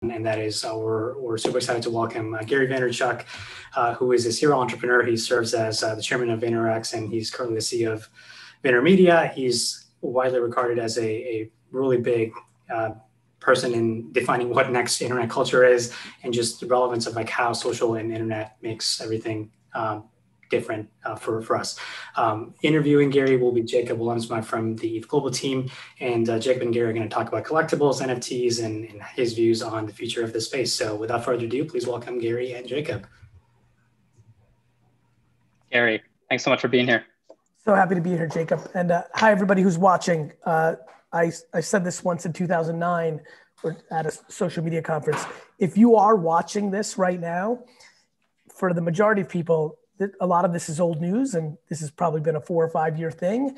and that is we're super excited to welcome Gary Vaynerchuk, who is a serial entrepreneur. He serves as the chairman of VaynerX, and he's currently the CEO of Vaynermedia. He's widely regarded as a really big person in defining what next internet culture is, and just the relevance of like how social and internet makes everything different for us. Interviewing Gary will be Jacob Willemsma from the ETHGlobal team, and Jacob and Gary are going to talk about collectibles, NFTs, and his views on the future of the space. So without further ado, please welcome Gary and Jacob. Gary, thanks so much for being here. So happy to be here, Jacob. And hi, everybody who's watching. I said this once in 2009 at a social media conference. If you are watching this right now, for the majority of people, a lot of this is old news, and this has probably been a 4 or 5 year thing,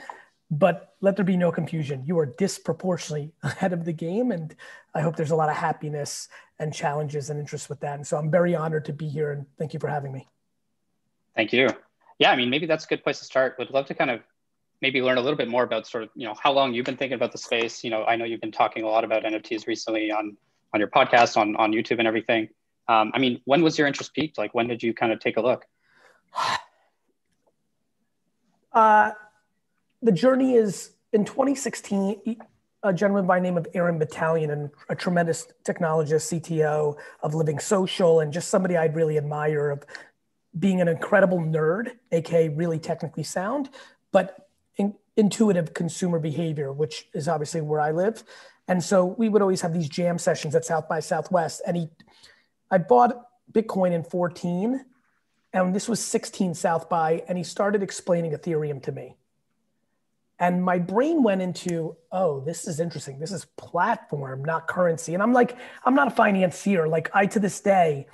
but let there be no confusion. You are disproportionately ahead of the game, and I hope there's a lot of happiness and challenges and interest with that. And so I'm very honored to be here, and thank you for having me. Thank you. Yeah, I mean, maybe that's a good place to start. Would love to kind of maybe learn a little bit more about sort of, how long you've been thinking about the space. I know you've been talking a lot about NFTs recently on your podcast, on YouTube and everything. I mean, when was your interest peaked? Like, when did you kind of take a look? The journey is in 2016, a gentleman by the name of Aaron Battalion, and a tremendous technologist, CTO of Living Social, and just somebody I'd really admire, of being an incredible nerd, AKA really technically sound, but intuitive consumer behavior, which is obviously where I live. And so we would always have these jam sessions at South by Southwest. And I bought Bitcoin in 14, and this was 16 South by, and he started explaining Ethereum to me. And my brain went into, oh, this is interesting. This is platform, not currency. And I'm like, I'm not a financier. Like, I, to this day,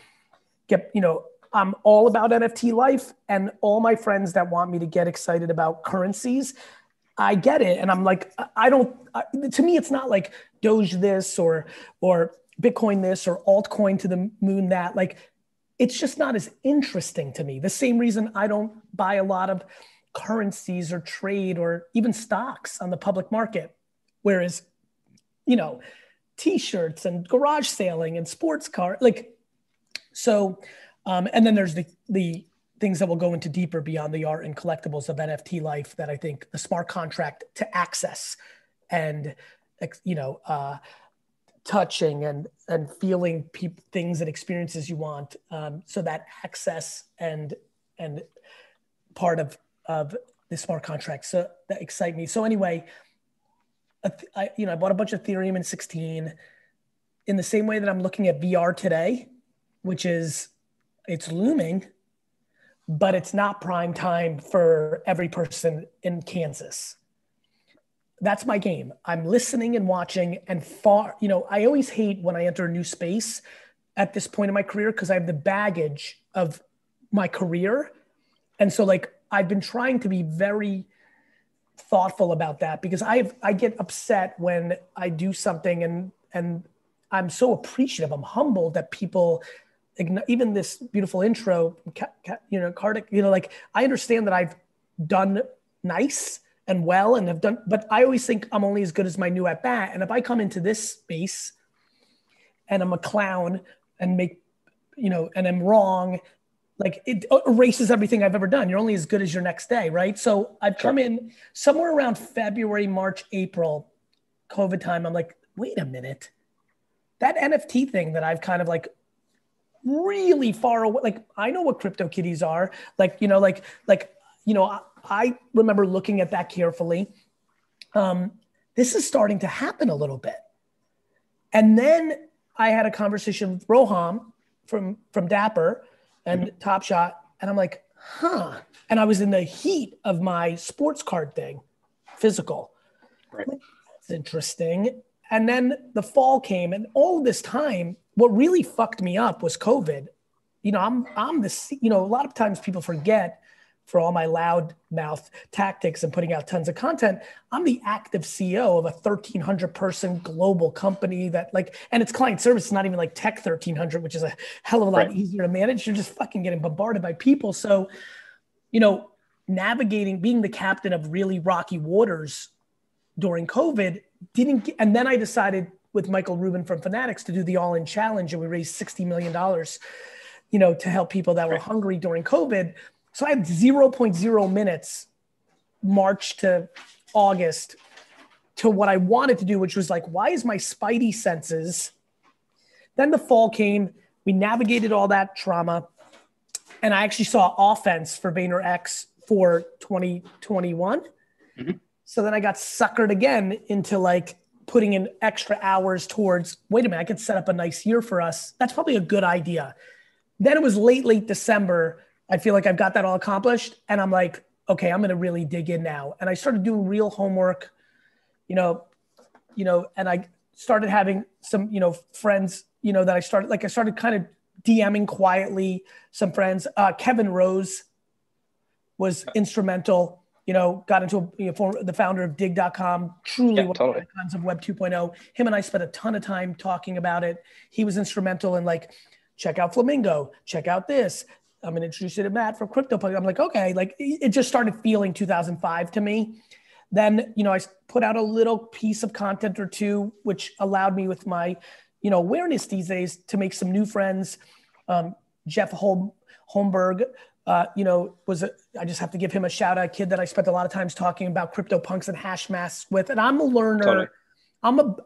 I'm all about NFT life, and all my friends that want me to get excited about currencies, I get it. And I'm like, to me, it's not like Doge this or Bitcoin this or altcoin to the moon that. Like, it's just not as interesting to me. The same reason I don't buy a lot of currencies or trade or even stocks on the public market. Whereas, t-shirts and garage sailing and sports car, and then there's the things that will go into deeper beyond the art and collectibles of NFT life, that I think the smart contract to access and, touching and feeling things and experiences you want. So that access and part of the smart contract, so that excite me. So anyway, I bought a bunch of Ethereum in 16, in the same way that I'm looking at VR today, which is, it's looming, but it's not prime time for every person in Kansas. That's my game. I'm listening and watching, and I always hate when I enter a new space at this point in my career, because I have the baggage of my career. And so I've been trying to be very thoughtful about that, because I get upset when I do something, and I'm so appreciative. I'm humbled that people, even this beautiful intro, Kartik, I understand that I've done nice and well and have done, but I always think I'm only as good as my new at bat. And if I come into this space and I'm a clown and and I'm wrong, it erases everything I've ever done. You're only as good as your next day, right? So I've come in somewhere around February, March, April, COVID time. I'm like, wait a minute, that NFT thing that I've kind of really far away. I know what CryptoKitties are. I remember looking at that carefully. This is starting to happen a little bit. And then I had a conversation with Roham from Dapper and Top Shot, and I'm like, and I was in the heat of my sports card thing, physical. Right. That's interesting. And then the fall came, and all this time, what really fucked me up was COVID. I'm this, a lot of times people forget, for all my loud mouth tactics and putting out tons of content, I'm the active CEO of a 1,300 person global company that and it's client service. It's not even like tech 1,300, which is a hell of a lot easier to manage. You're just fucking getting bombarded by people. So, navigating, being the captain of really rocky waters during COVID and then I decided with Michael Rubin from Fanatics to do the All-In Challenge, and we raised $60 million, you know, to help people that were hungry during COVID. So I had 0.0 minutes March to August to what I wanted to do, which was like, why is my spidey senses? Then the fall came, we navigated all that trauma, and I actually saw offense for VaynerX for 2021. Mm-hmm. So then I got suckered again into like putting in extra hours towards, wait a minute, I could set up a nice year for us. That's probably a good idea. Then it was late December. I feel like I've got that all accomplished. And I'm like, okay, I'm going to really dig in now. And I started doing real homework, you know, and I started having some, you know, friends, you know, that I started kind of DMing quietly some friends. Kevin Rose was instrumental, you know, got into, the founder of dig.com, truly one of the icons of Web 2.0. Him and I spent a ton of time talking about it. He was instrumental in like, check out Flamingo, check out this. I'm going to introduce you to Matt from CryptoPunk. I'm like, okay, like it just started feeling 2005 to me. Then, you know, I put out a little piece of content or two, which allowed me with my, you know, awareness these days to make some new friends. Jeff Holmberg, you know, I just have to give him a shout out, a kid that I spent a lot of times talking about CryptoPunks and hash masks with. And I'm a learner. Totally.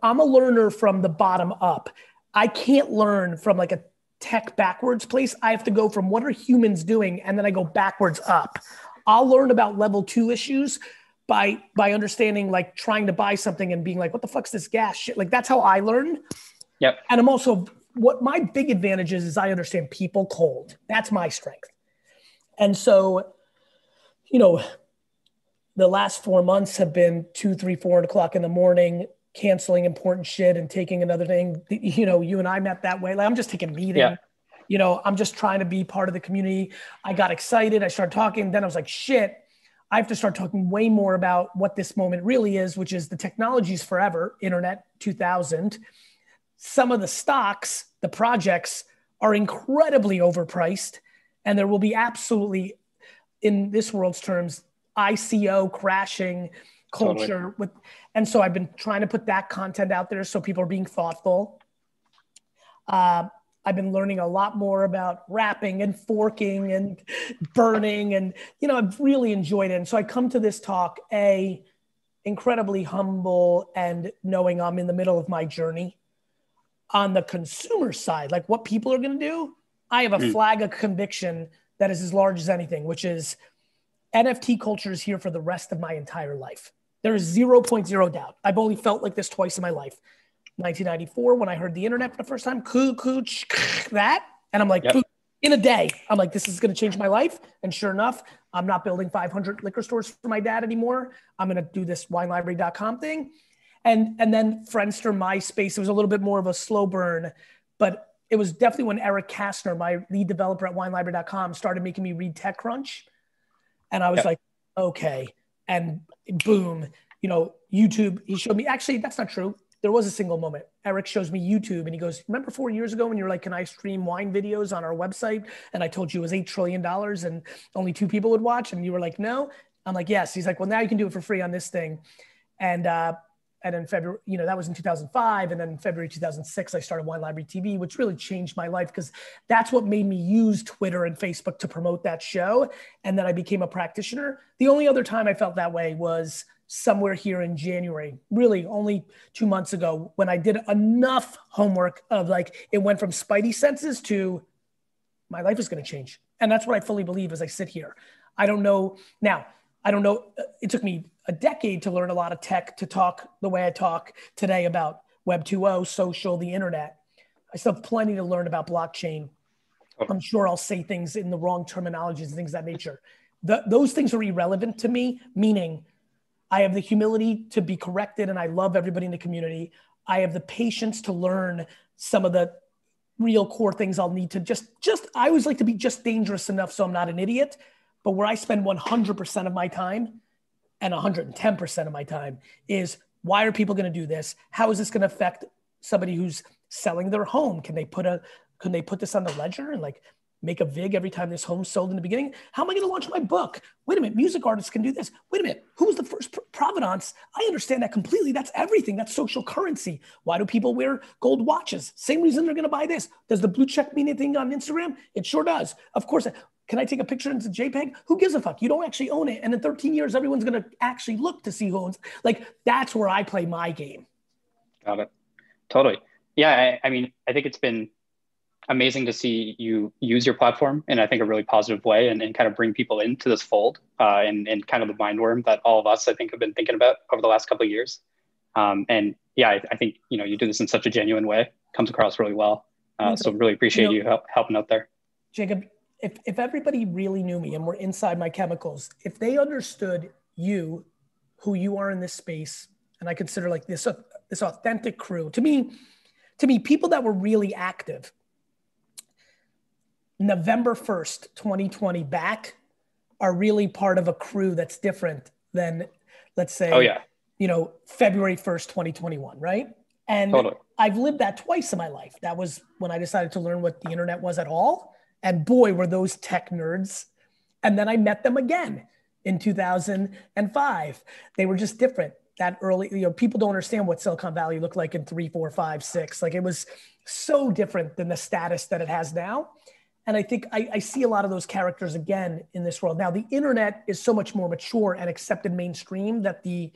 I'm a learner from the bottom up. I can't learn from like a tech backwards place. I have to go from what are humans doing, and then I go backwards up. I'll learn about level 2 issues by understanding, like trying to buy something and being like, what the fuck's this gas shit? Like that's how I learn. Yep. And I'm also, what my big advantage is I understand people cold. That's my strength. And so, you know, the last 4 months have been 2, 3, 4 o'clock in the morning, canceling important shit and taking another thing. You know, you and I met that way. Like I'm just taking a meeting. Yeah. You know, I'm just trying to be part of the community. I got excited. I started talking. Then I was like, shit, I have to start talking way more about what this moment really is, which is the technology's forever, Internet 2000. Some of the stocks, the projects are incredibly overpriced. And there will be absolutely, in this world's terms, ICO crashing culture. Totally. And so I've been trying to put that content out there so people are being thoughtful. I've been learning a lot more about wrapping and forking and burning. And, you know, I've really enjoyed it. And so I come to this talk, incredibly humble and knowing I'm in the middle of my journey. On the consumer side, like what people are going to do, I have a flag of conviction that is as large as anything, which is NFT culture is here for the rest of my entire life. There is 0.0 doubt. I've only felt like this twice in my life. 1994, when I heard the internet for the first time, that. And I'm like, yep. In a day, I'm like, this is going to change my life. And sure enough, I'm not building 500 liquor stores for my dad anymore. I'm going to do this winelibrary.com thing. And then Friendster, MySpace, it was a little bit more of a slow burn, but it was definitely when Eric Kastner, my lead developer at winelibrary.com, started making me read TechCrunch. And I was like, okay. And boom, you know, YouTube, he showed me, actually, that's not true. There was a single moment. Eric shows me YouTube and he goes, remember 4 years ago when you were like, can I stream wine videos on our website? And I told you it was $8 trillion and only 2 people would watch. And you were like, no. I'm like, yes. He's like, well, now you can do it for free on this thing. And in February, you know, that was in 2005. And then in February 2006, I started Wine Library TV, which really changed my life because that's what made me use Twitter and Facebook to promote that show. And then I became a practitioner. The only other time I felt that way was somewhere here in January, really only 2 months ago, when I did enough homework of like, it went from spidey senses to my life is going to change. And that's what I fully believe as I sit here. I don't know. Now, I don't know. It took me a decade to learn a lot of tech to talk the way I talk today about Web 2.0, social, the internet. I still have plenty to learn about blockchain. I'm sure I'll say things in the wrong terminologies and things of that nature. Those things are irrelevant to me, meaning I have the humility to be corrected and I love everybody in the community. I have the patience to learn some of the real core things I'll need to I always like to be just dangerous enough so I'm not an idiot. But where I spend 100% of my time and 110% of my time is why are people going to do this? How is this going to affect somebody who's selling their home? Can they put this on the ledger? And like, make a VIG every time this home's sold in the beginning? How am I going to launch my book? Wait a minute, music artists can do this. Wait a minute, who was the first provenance? I understand that completely. That's everything. That's social currency. Why do people wear gold watches? Same reason they're going to buy this. Does the blue check mean anything on Instagram? It sure does. Of course. Can I take a picture into JPEG? Who gives a fuck? You don't actually own it. And in 13 years, everyone's going to actually look to see who owns. Like, that's where I play my game. Got it. Totally. Yeah. I mean, I think it's been amazing to see you use your platform in, I think, a really positive way and kind of bring people into this fold and kind of the mind worm that all of us, I think, have been thinking about over the last couple of years. And yeah, I think, you do this in such a genuine way, comes across really well. So really appreciate you helping out there. Jacob, if everybody really knew me and were inside my chemicals, if they understood you, who you are in this space, and I consider like this authentic crew, to me, people that were really active, November 1st, 2020 back are really part of a crew that's different than, let's say, February 1st, 2021, right? And totally. I've lived that twice in my life. That was when I decided to learn what the internet was at all. And boy, were those tech nerds. And then I met them again in 2005. They were just different. That early, people don't understand what Silicon Valley looked like in 3, 4, 5, 6. Like, it was so different than the status that it has now. And I think I see a lot of those characters again in this world. Now, the internet is so much more mature and accepted mainstream that the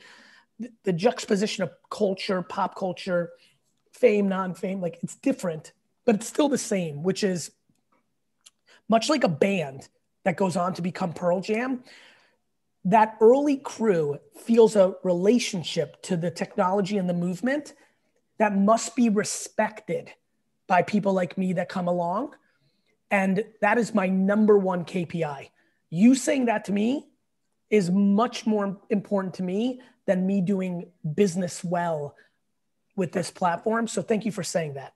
juxtaposition of culture, pop culture, fame, non-fame, like, it's different, but it's still the same, which is much like a band that goes on to become Pearl Jam. That early crew feels a relationship to the technology and the movement that must be respected by people like me that come along. And that is my number one KPI. You saying that to me is much more important to me than me doing business well with this platform. So thank you for saying that.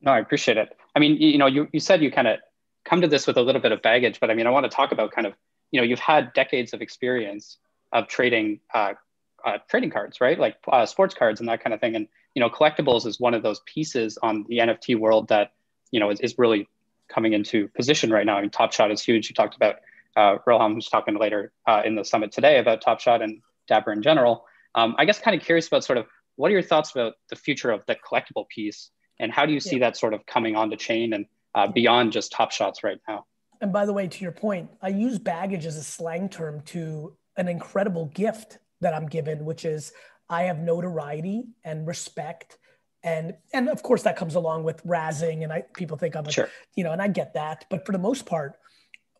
No, I appreciate it. I mean, you said you kind of come to this with a little bit of baggage, but I mean, I want to talk about kind of, you've had decades of experience of trading cards, right? Like sports cards and that kind of thing. And, collectibles is one of those pieces on the NFT world that, is really coming into position right now. I mean, Top Shot is huge. You talked about Roham, who's talking later in the summit today about Top Shot and Dapper in general. I guess kind of curious about sort of what are your thoughts about the future of the collectible piece and how do you see that sort of coming onto chain and beyond just Top Shots right now? And by the way, to your point, I use baggage as a slang term to an incredible gift that I'm given, which is I have notoriety and respect. And of course that comes along with razzing and people think I'm sure. And I get that. But for the most part,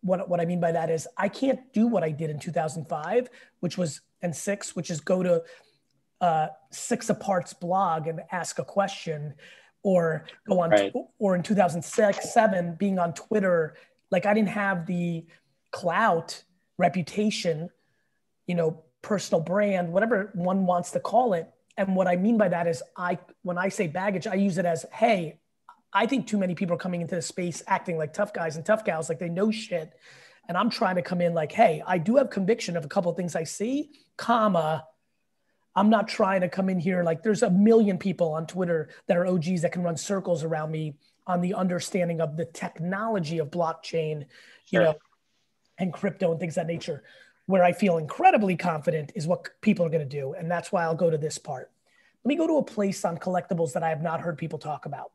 what I mean by that is I can't do what I did in 2005, which is go to 6 Apart's blog and ask a question or go on, right. Or in 2006, 7 being on Twitter. Like, I didn't have the clout, reputation, personal brand, whatever one wants to call it. And what I mean by that is when I say baggage, I use it as, hey, I think too many people are coming into the space acting like tough guys and tough gals, like they know shit. And I'm trying to come in like, hey, I do have conviction of a couple of things I see, I'm not trying to come in here like there's a million people on Twitter that are OGs that can run circles around me on the understanding of the technology of blockchain, sure. And crypto and things of that nature. Where I feel incredibly confident is what people are going to do. And that's why I'll go to this part. Let me go to a place on collectibles that I have not heard people talk about.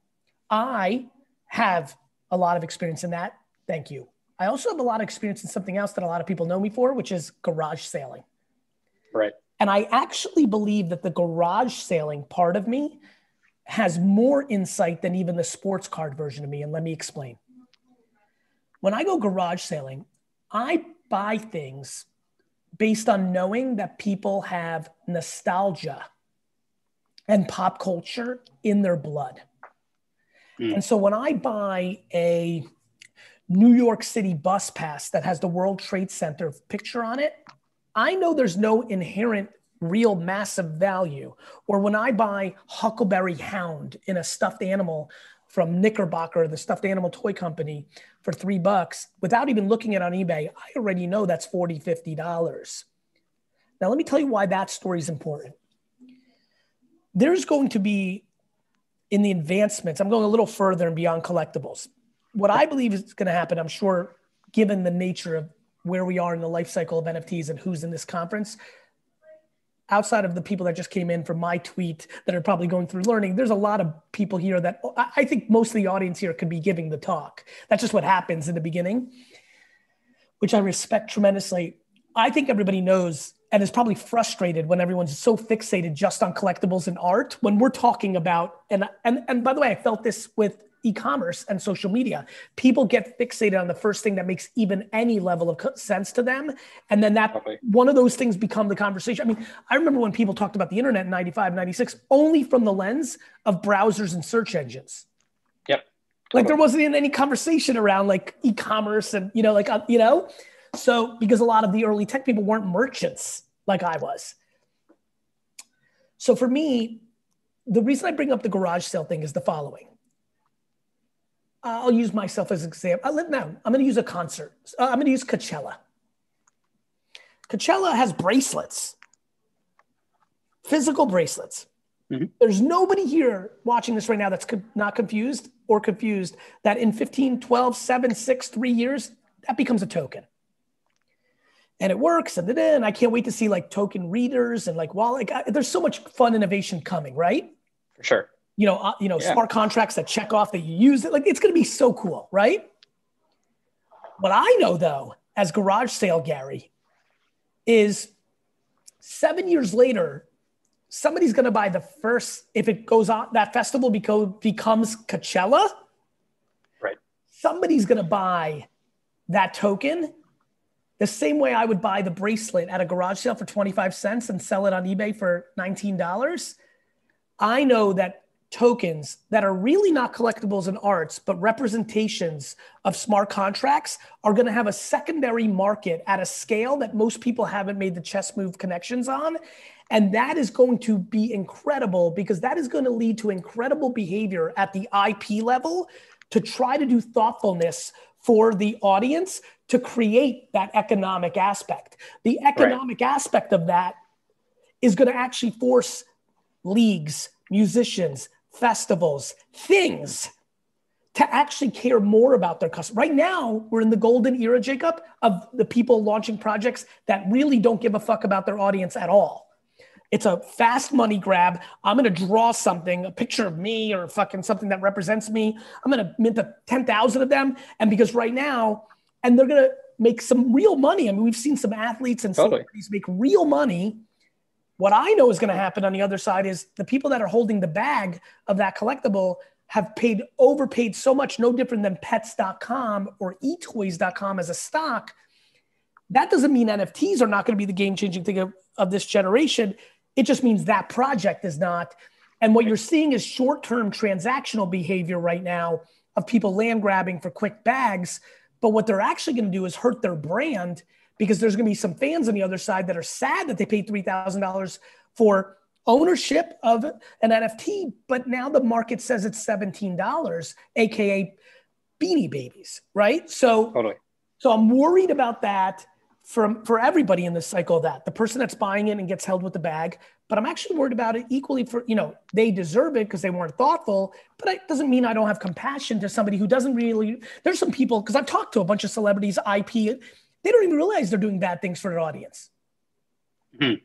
I have a lot of experience in that. Thank you. I also have a lot of experience in something else that a lot of people know me for, which is garage sailing. Right. And I actually believe that the garage sailing part of me has more insight than even the sports card version of me. And let me explain. When I go garage sailing, I buy things based on knowing that people have nostalgia and pop culture in their blood. And so when I buy a New York City bus pass that has the World Trade Center picture on it, I know there's no inherent real massive value. Or when I buy Huckleberry Hound in a stuffed animal from Knickerbocker, the stuffed animal toy company, for $3, without even looking at it on eBay, I already know that's $40, $50. Now, let me tell you why that story is important. There's going to be, in the advancements, I'm going a little further and beyond collectibles. what I believe is going to happen, I'm sure, given the nature of where we are in the life cycle of NFTs and who's in this conference, outside of the people that just came in from my tweet that are probably going through learning, there's a lot of people here that I think most of the audience here could be giving the talk. That's just what happens in the beginning, which I respect tremendously. I think everybody knows and is probably frustrated when everyone's so fixated just on collectibles and art. When we're talking about, and by the way, I felt this with e-commerce and social media. People get fixated on the first thing that makes even any level of sense to them. And then one of those things become the conversation. I mean, I remember when people talked about the internet in 95, 96, only from the lens of browsers and search engines. Yep. Like there wasn't any conversation around like e-commerce and, so because a lot of the early tech people weren't merchants like I was. So for me, the reason I bring up the garage sale thing is the following. I'll use myself as an example. I'm going to use a concert. I'm going to use Coachella. Coachella has bracelets, physical bracelets. Mm-hmm. There's nobody here watching this right now that's not confused that in 15, 12, 7, 6, 3 years, that becomes a token. And it works, and I can't wait to see like token readers and like there's so much fun innovation coming, right? For sure. Smart contracts that check off that you use it. Like it's going to be so cool, right? What I know though, as garage sale Gary, is 7 years later, somebody's going to buy the first, if it goes on, that festival becomes Coachella. Right. Somebody's going to buy that token the same way I would buy the bracelet at a garage sale for 25 cents and sell it on eBay for $19. I know that tokens that are really not collectibles and arts, but representations of smart contracts are going to have a secondary market at a scale that most people haven't made the chess move connections on. And that is going to be incredible because that is going to lead to incredible behavior at the IP level to try to do thoughtfulness for the audience to create that economic aspect. The economic aspect of that is going to actually force leagues, musicians, festivals, things to actually care more about their customers. Right now, we're in the golden era, Jacob, of the people launching projects that really don't give a fuck about their audience at all. It's a fast money grab. I'm going to draw something, a picture of me or fucking something that represents me. I'm going to mint 10,000 of them. And because right now, and they're going to make some real money. I mean, we've seen some athletes and celebrities make real money. What I know is going to happen on the other side is the people that are holding the bag of that collectible have overpaid so much, no different than pets.com or etoys.com as a stock. That doesn't mean NFTs are not going to be the game-changing thing of this generation. It just means that project is not. And what you're seeing is short-term transactional behavior right now of people land grabbing for quick bags. But what they're actually going to do is hurt their brand because there's going to be some fans on the other side that are sad that they paid $3,000 for ownership of an NFT, but now the market says it's $17, AKA Beanie Babies, right? So I'm worried about that for everybody in this cycle of that. The person that's buying it and gets held with the bag, but I'm actually worried about it equally for, they deserve it because they weren't thoughtful, but it doesn't mean I don't have compassion to somebody who doesn't really, there's some people, because I've talked to a bunch of celebrities, IP, they don't even realize they're doing bad things for their audience. Mm-hmm.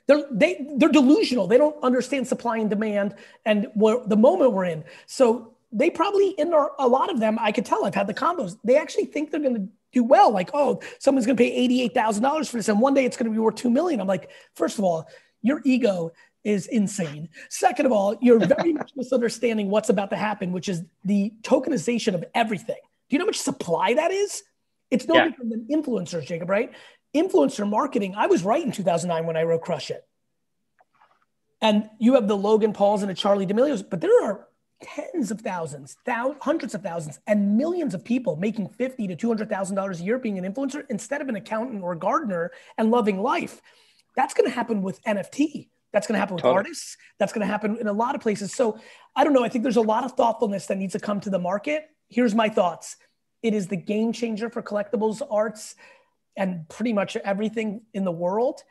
They're delusional. They don't understand supply and demand and the moment we're in. So they probably, a lot of them, I could tell, I've had the combos, they actually think they're going to do well. Like, oh, someone's going to pay $88,000 for this. And one day it's going to be worth $2 million. I'm like, first of all, your ego is insane. Second of all, you're very much misunderstanding what's about to happen, which is the tokenization of everything. Do you know how much supply that is? It's no different than influencers, Jacob, right? Influencer marketing. I was right in 2009 when I wrote Crush It. And you have the Logan Pauls and the Charlie D'Amelios, but there are tens of thousands, hundreds of thousands, and millions of people making $50,000 to $200,000 a year being an influencer instead of an accountant or a gardener and loving life. That's going to happen with NFT. That's going to happen with artists. That's going to happen in a lot of places. So I don't know. I think there's a lot of thoughtfulness that needs to come to the market. Here's my thoughts. It is the game changer for collectibles, arts, and pretty much everything in the world.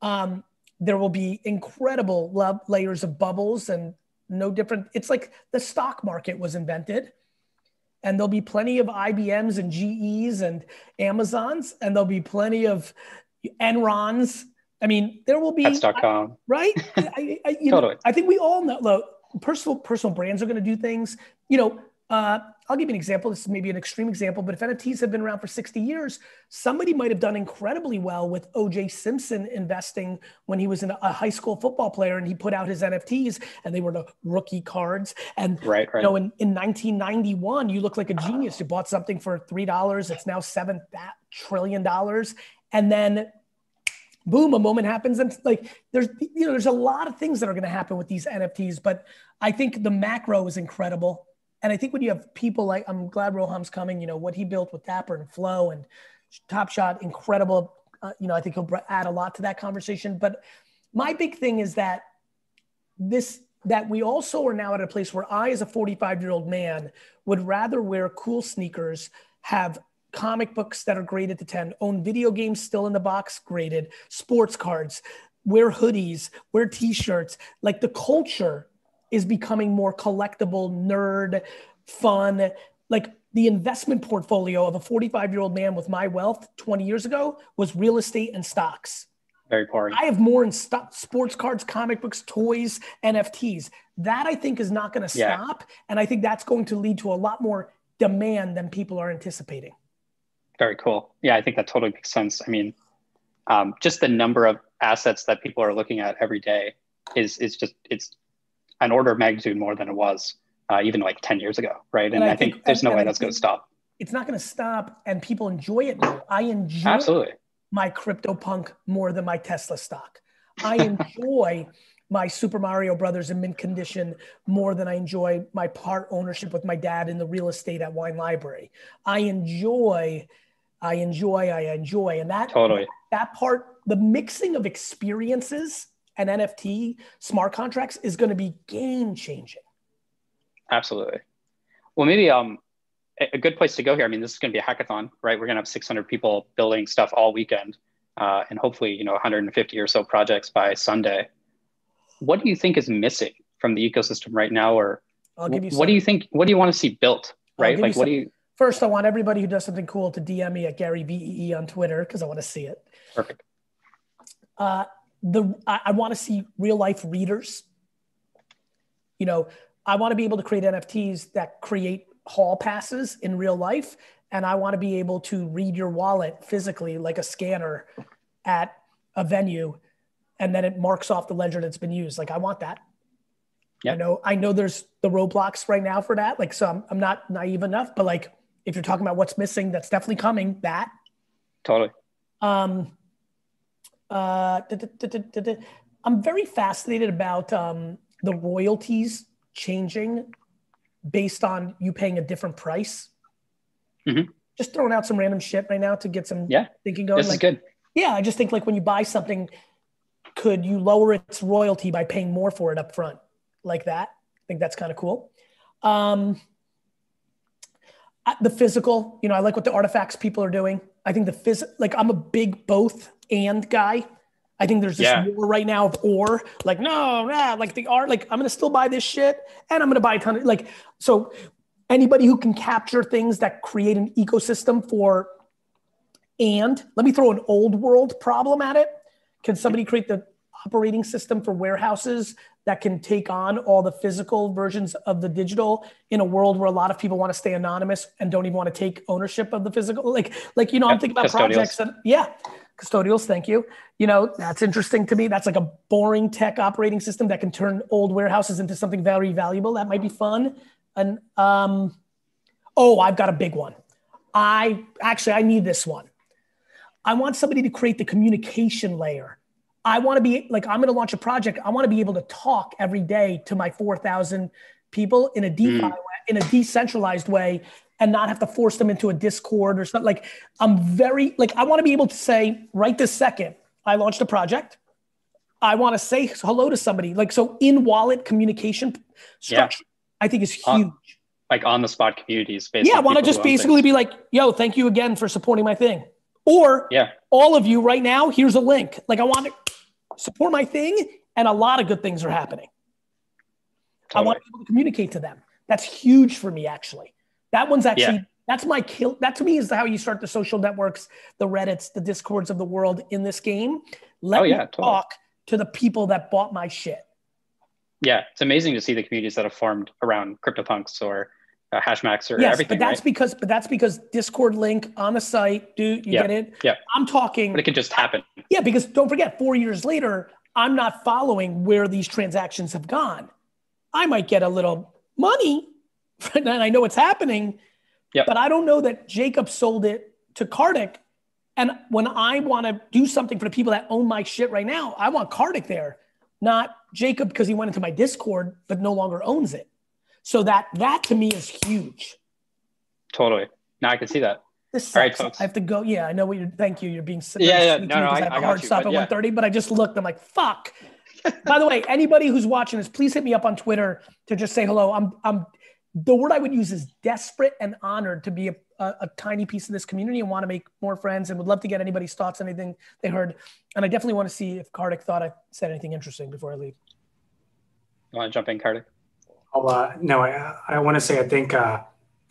There will be incredible layers of bubbles and no different. It's like the stock market was invented. and there'll be plenty of IBMs and GEs and Amazons, and there'll be plenty of Enrons. I mean, there will be Pets.com. Right? Totally. I think we all know, look, personal brands are going to do things. I'll give you an example. This is maybe an extreme example, but if NFTs have been around for 60 years, somebody might have done incredibly well with O.J. Simpson investing when he was a high school football player, and he put out his NFTs, and they were the rookie cards. And right. in 1991, you look like a genius. You bought something for $3. It's now $7 trillion. And then boom, a moment happens. And like, there's a lot of things that are going to happen with these NFTs, but I think the macro is incredible. And I think when you have people like, I'm glad Roham's coming, what he built with Dapper and Flow and Top Shot, incredible. I think he'll add a lot to that conversation. But my big thing is that we also are now at a place where I, as a 45-year-old man, would rather wear cool sneakers, have comic books that are graded to 10, own video games still in the box graded, sports cards, wear hoodies, wear t-shirts. Like, the culture is becoming more collectible, nerd, fun. Like, the investment portfolio of a 45-year-old man with my wealth 20 years ago was real estate and stocks. Very boring. I have more in sports cards, comic books, toys, NFTs. That, I think, is not going to stop. And I think that's going to lead to a lot more demand than people are anticipating. Very cool. Yeah, I think that totally makes sense. I mean, just the number of assets that people are looking at every day is it's an order of magnitude more than it was even like 10 years ago, right? And I think there's no way that's going to stop. It's not going to stop, and people enjoy it now. I enjoy Absolutely my CryptoPunk more than my Tesla stock. I enjoy my Super Mario Brothers in mint condition more than I enjoy my part ownership with my dad in the real estate at Wine Library. I enjoy. And that, totally. That part, the mixing of experiences and NFT smart contracts is going to be game changing. Absolutely. Well, maybe a good place to go here. I mean, this is going to be a hackathon, right? We're going to have 600 people building stuff all weekend, and hopefully, 150 or so projects by Sunday. What do you think is missing from the ecosystem right now, or what do you think? What do you want to see built? Right? Like, what do you? First, I want everybody who does something cool to DM me at GaryVee on Twitter, because I want to see it. Perfect. I want to see real life readers. I want to be able to create NFTs that create hall passes in real life. And I want to be able to read your wallet physically, like a scanner at a venue, and then it marks off the ledger that's been used. Like, I want that. Yep. I know there's the roadblocks right now for that. Like, so I'm not naive enough, but like, if you're talking about what's missing, that's definitely coming. That. Totally. I'm very fascinated about the royalties changing based on you paying a different price. Mm-hmm. Just throwing out some random shit right now to get some thinking going. This is good. Yeah, I just think, like, when you buy something, could you lower its royalty by paying more for it up front? Like that. I think that's kind of cool. The physical, I like what the artifacts people are doing. I think I'm a big both and guy. I think there's this war right now of or, like, like the art, like, I'm going to still buy this shit and I'm going to buy a ton of, so anybody who can capture things that create an ecosystem for, and let me throw an old world problem at it. Can somebody create the operating system for warehouses that can take on all the physical versions of the digital in a world where a lot of people want to stay anonymous and don't even want to take ownership of the physical? I'm thinking about projects that, custodials. Thank you. That's interesting to me. That's like a boring tech operating system that can turn old warehouses into something very valuable. That might be fun. And, I've got a big one. I need this one. I want somebody to create the communication layer. I want to be like, I'm going to launch a project. I want to be able to talk every day to my 4,000 people in a DeFi way, in a decentralized way, and not have to force them into a Discord or something. Like, I want to be able to say right this second, I launched a project. I want to say hello to somebody. Like, so in wallet communication structure, I think is huge. Like on the spot communities. I want to just basically be like, yo, thank you again for supporting my thing. Or all of you right now, here's a link. Like, I want to support my thing, and a lot of good things are happening. Totally. I want to be able to communicate to them. That's huge for me, actually. That one's actually, that's my kill. That to me is how you start the social networks, the Reddits, the Discords of the world in this game. Let me talk to the people that bought my shit. Yeah, it's amazing to see the communities that have formed around CryptoPunks or Hashmax or everything. But that's because Discord link on the site, dude, you get it? Yeah. I'm talking. But it could just happen. Yeah, because don't forget, 4 years later, I'm not following where these transactions have gone. I might get a little money, and I know it's happening, but I don't know that Jacob sold it to Kartik. And when I want to do something for the people that own my shit right now, I want Kartik there, not Jacob because he went into my Discord but no longer owns it. So that to me is huge. Totally. Now I can see that. This sucks. All right, folks. I have to go. Yeah, I know what you're. Thank you. You're being No, I have a hard stop at 1:30, but I just looked. I'm like, fuck. By the way, anybody who's watching this, please hit me up on Twitter to just say hello. I'm the word I would use is desperate and honored to be a tiny piece of this community and want to make more friends and would love to get anybody's thoughts on anything they heard. And I definitely want to see if Kartik thought I said anything interesting before I leave. You want to jump in, Kartik? No, I want to say I think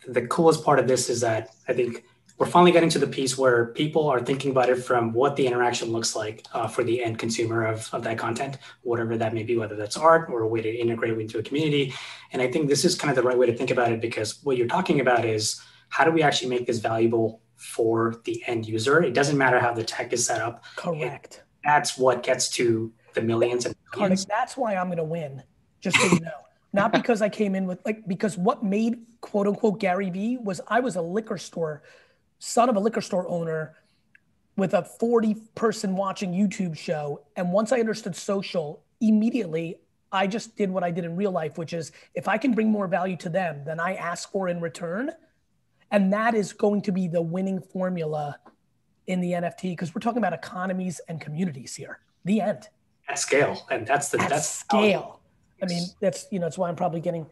the coolest part of this is that I think we're finally getting to the piece where people are thinking about it from what the interaction looks like for the end consumer of that content, whatever that may be, whether that's art or a way to integrate it into a community. And I think this is kind of the right way to think about it, because what you're talking about is how do we actually make this valuable for the end user? It doesn't matter how the tech is set up. Correct. That's what gets to the millions and millions. Kartik, that's why I'm going to win, just so you know. Not because I came in with because what made quote unquote Gary V was I was a liquor store, son of a liquor store owner with a 40-person watching YouTube show. And once I understood social, immediately I just did what I did in real life, which is if I can bring more value to them than I ask for in return. And that is going to be the winning formula in the NFT, because we're talking about economies and communities here. The end. At scale. And that's scale. I mean, that's why I'm probably getting,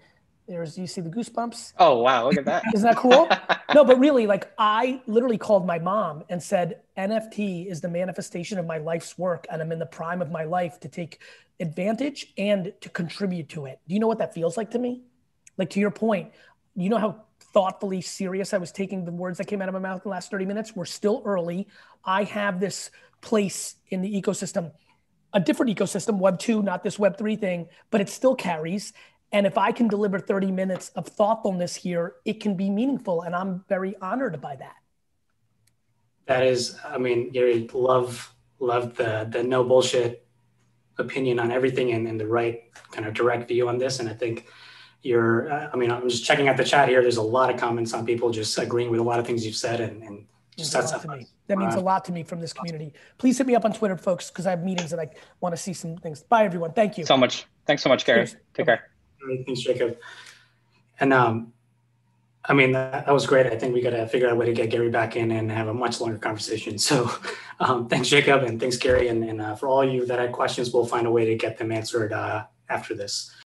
you see the goosebumps? Oh, wow. Look at that. Isn't that cool? No, but really, I literally called my mom and said, NFT is the manifestation of my life's work. And I'm in the prime of my life to take advantage and to contribute to it. Do you know what that feels like to me? Like, to your point, you know how thoughtfully serious I was taking the words that came out of my mouth in the last 30 minutes? We're still early. I have this place in the ecosystem, a different ecosystem, Web 2, not this Web 3 thing, but it still carries. And if I can deliver 30 minutes of thoughtfulness here, it can be meaningful. And I'm very honored by that. That is, I mean, Gary, love the no bullshit opinion on everything and the right kind of direct view on this. And I think I'm just checking out the chat here. There's a lot of comments on people just agreeing with a lot of things you've said and just that's to me. That means a lot to me from this community. Please hit me up on Twitter, folks, because I have meetings and I want to see some things. Bye, everyone. Thank you so much. Thanks so much, Gary. Cheers. Take care. All right, thanks, Jacob. And I mean, that was great. I think we got to figure out a way to get Gary back in and have a much longer conversation. So thanks, Jacob, and thanks, Gary. And for all you that had questions, we'll find a way to get them answered after this.